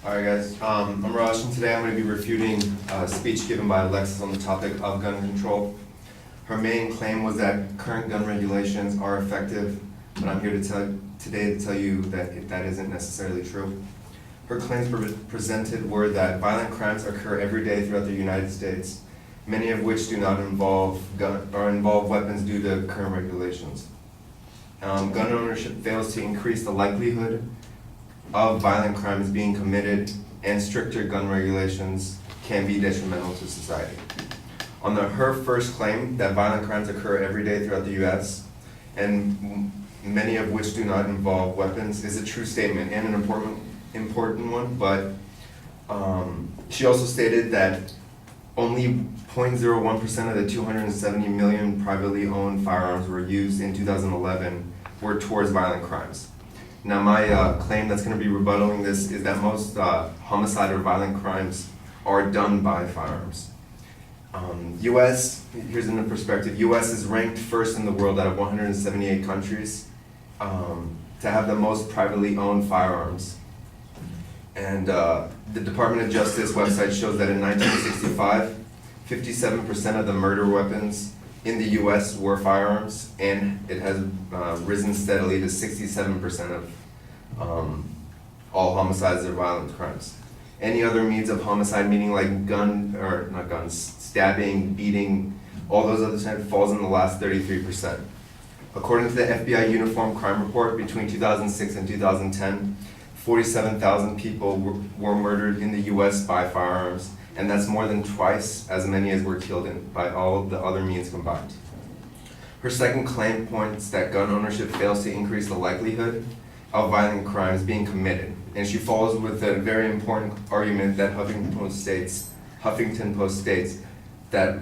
Alright guys, I'm Arash, and today I'm going to be refuting a speech given by Alexis on the topic of gun control. Her main claim was that current gun regulations are effective, but I'm here today to tell you that that isn't necessarily true. Her claims presented were that violent crimes occur every day throughout the United States, many of which do not involve weapons due to current regulations. Gun ownership fails to increase the likelihood of violent crimes being committed, and stricter gun regulations can be detrimental to society. On her first claim that violent crimes occur every day throughout the U.S., and many of which do not involve weapons, is a true statement and an important one, but she also stated that only 0.01% of the 270 million privately owned firearms were used in 2011 were towards violent crimes. Now my claim that's going to be rebuttaling this is that most homicide or violent crimes are done by firearms. U.S., here's in the perspective, U.S. is ranked first in the world out of 178 countries to have the most privately owned firearms. And the Department of Justice website shows that in 1965, 57% of the murder weapons in the U.S. were firearms, and it has risen steadily to 67% of all homicides or violent crimes. Any other means of homicide, meaning like stabbing, beating, all those other types, falls in the last 33%. According to the FBI Uniform Crime Report, between 2006 and 2010, 47,000 people were murdered in the U.S. by firearms, and that's more than twice as many as were killed by all the other means combined. Her second claim points that gun ownership fails to increase the likelihood of violent crimes being committed, and she follows with a very important argument that Huffington Post states that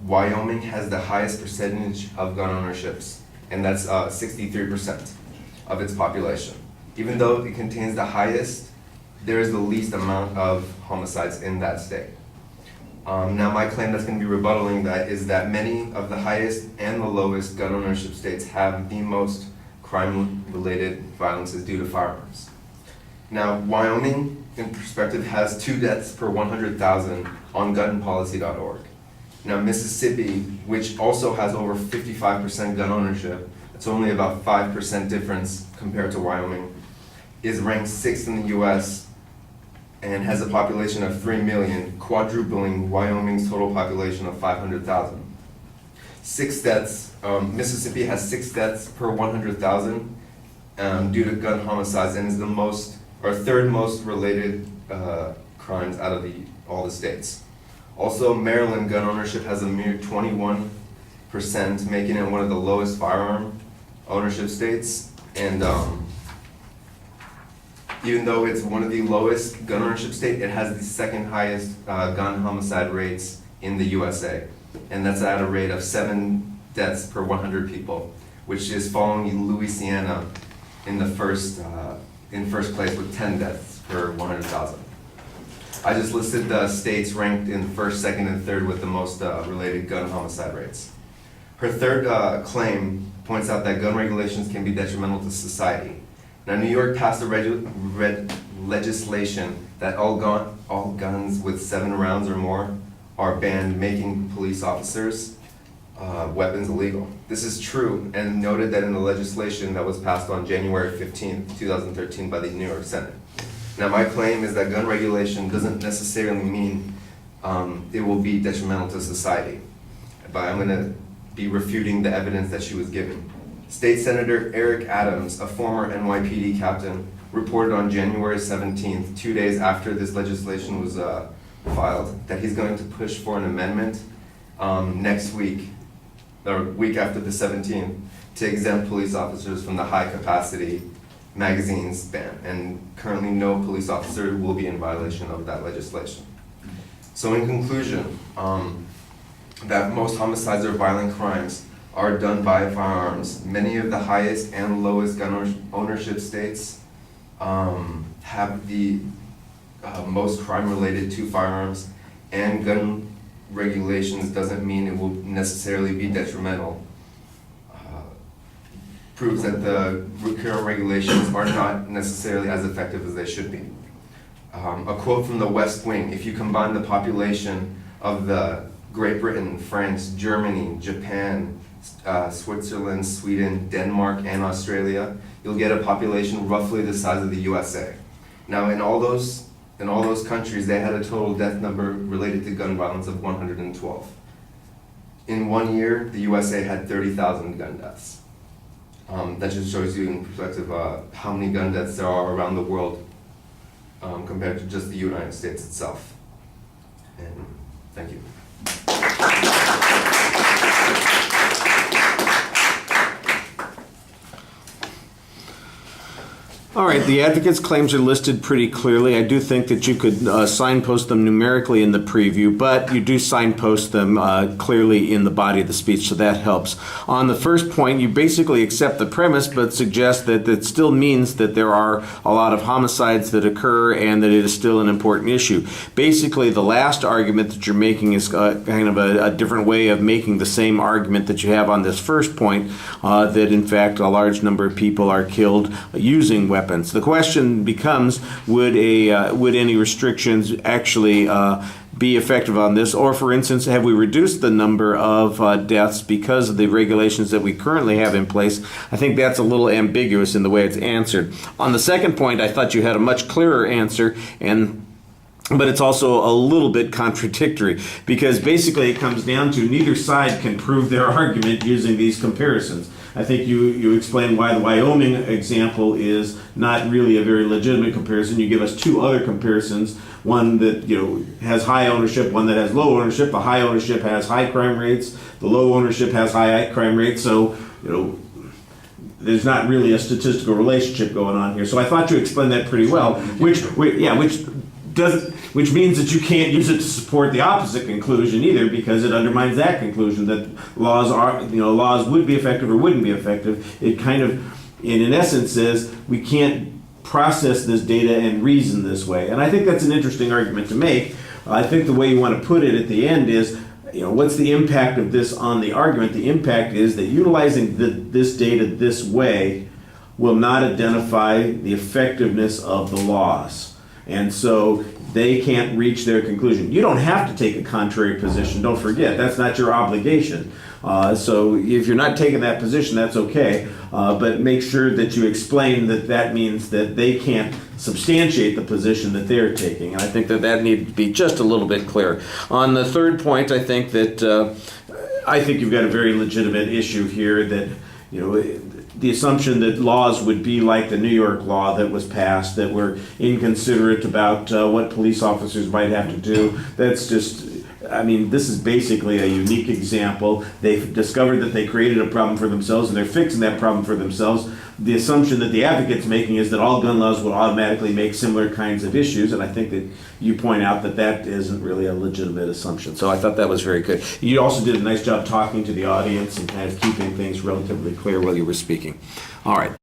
Wyoming has the highest percentage of gun ownerships, and that's 63% of its population. Even though it contains the highest, there is the least amount of homicides in that state. Now my claim that's going to be rebuttaling that is that many of the highest and the lowest gun ownership states have the most crime-related violences due to firearms. Now Wyoming, in perspective, has 2 deaths per 100,000 on gunpolicy.org. Now Mississippi, which also has over 55% gun ownership, it's only about 5% difference compared to Wyoming, is ranked 6th in the U.S. and has a population of 3 million, quadrupling Wyoming's total population of 500,000. 6 deaths, Mississippi has 6 deaths per 100,000 due to gun homicides, and is the most, or third most related crimes out of all the states. Also, Maryland gun ownership has a mere 21%, making it one of the lowest firearm ownership states, and even though it's one of the lowest gun ownership state, it has the second highest gun homicide rates in the USA. And that's at a rate of 7 deaths per 100 people, which is following Louisiana in first place with 10 deaths per 100,000. I just listed the states ranked in first, second, and third with the most related gun homicide rates. Her third claim points out that gun regulations can be detrimental to society. Now, New York passed a legislation that all guns with 7 rounds or more are banned, making police officers' weapons illegal. This is true, and noted that in the legislation that was passed on January 15, 2013 by the New York Senate. Now, my claim is that gun regulation doesn't necessarily mean it will be detrimental to society, but I'm going to be refuting the evidence that she was given. State Senator Eric Adams, a former NYPD captain, reported on January 17th, 2 days after this legislation was filed, that he's going to push for an amendment next week, or week after the 17th, to exempt police officers from the high capacity magazines ban, and currently no police officer will be in violation of that legislation. So in conclusion, that most homicides or violent crimes are done by firearms. Many of the highest and lowest gun ownership states have the most crime related to firearms, and gun regulations doesn't mean it will necessarily be detrimental. proves that the current regulations are not necessarily as effective as they should be. A quote from the West Wing: if you combine the population of the Great Britain, France, Germany, Japan, Switzerland, Sweden, Denmark, and Australia, you'll get a population roughly the size of the USA. Now, in all those countries, they had a total death number related to gun violence of 112. In 1 year, the USA had 30,000 gun deaths. That just shows you in perspective how many gun deaths there are around the world compared to just the United States itself. And thank you. All right, the advocate's claims are listed pretty clearly. I do think that you could signpost them numerically in the preview, but you do signpost them clearly in the body of the speech, so that helps. On the first point, you basically accept the premise, but suggest that it still means that there are a lot of homicides that occur and that it is still an important issue. Basically, the last argument that you're making is kind of a different way of making the same argument that you have on this first point, that in fact a large number of people are killed using weapons. The question becomes, would any restrictions actually be effective on this? Or, for instance, have we reduced the number of deaths because of the regulations that we currently have in place? I think that's a little ambiguous in the way it's answered. On the second point, I thought you had a much clearer answer, but it's also a little bit contradictory, because basically it comes down to neither side can prove their argument using these comparisons. I think you explain why the Wyoming example is not really a very legitimate comparison. You give us two other comparisons, one that has high ownership, one that has low ownership. The high ownership has high crime rates, the low ownership has high crime rates, so there's not really a statistical relationship going on here. So I thought you explained that pretty well, which means that you can't use it to support the opposite conclusion either, because it undermines that conclusion that laws would be effective or wouldn't be effective. It kind of, in essence, says we can't process this data and reason this way. And I think that's an interesting argument to make. I think the way you want to put it at the end is, what's the impact of this on the argument? The impact is that utilizing this data this way will not identify the effectiveness of the laws. And so they can't reach their conclusion. You don't have to take a contrary position. Don't forget, that's not your obligation. So if you're not taking that position, that's okay. But make sure that you explain that means that they can't substantiate the position that they're taking. And I think that needs to be just a little bit clear. On the third point, I think you've got a very legitimate issue here that, the assumption that laws would be like the New York law that was passed, that were inconsiderate about what police officers might have to do. That's just, this is basically a unique example. They've discovered that they created a problem for themselves and they're fixing that problem for themselves. The assumption that the advocate's making is that all gun laws will automatically make similar kinds of issues, and I think that you point out that isn't really a legitimate assumption. So I thought that was very good. You also did a nice job talking to the audience and kind of keeping things relatively clear while you were speaking. All right.